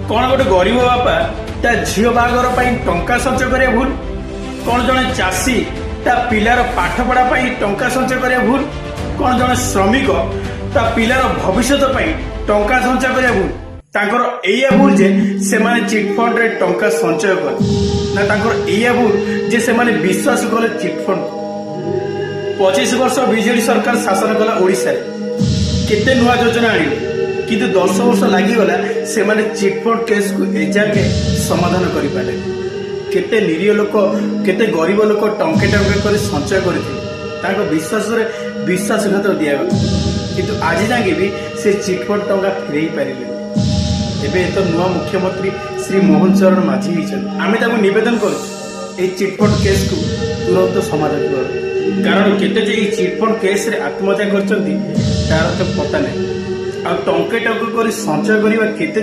कौन गोटे गरीब बापा ता झील बाहागर टंका संचय करे भूल, कौन जड़े चाषी ता पिलार पाठपढ़ा टंका संचय करे भूल, कौन जड़े श्रमिक ता पिलार भविष्य टंका संचय करे भूल। तांकर एया भूल जे से माने चिटफंड रे टंका संचय कर ना, तांकर एया भूल जे से माने विश्वास कले चिटफंड। 25 वर्ष बीजेडी सरकार शासन कला ओडिशा रे, केते नुआ योजना आनिले किंतु 10 वर्ष लागिगला से माने चिटफंड केस को एजाके समाधान करि पाले। केते निरीह लोक केते गरीब लोक टंके टंके कर संचय करथिले, तांको विश्वास रे विश्वासघात दियागला किंतु आज जाके भी से चिटफंड टंका फेरई पारिले। एबे तो नुआ मुख्यमंत्री श्री मोहन चरण माझी आमे ताको निवेदन करू ए चिटफंड केस को तुरंत समाधान कर, कारण केते जे ई चिटफंड केस रे आत्महत्या करचंती तार तो पता नहीं। आ टंके टंके कर संचय करवा केते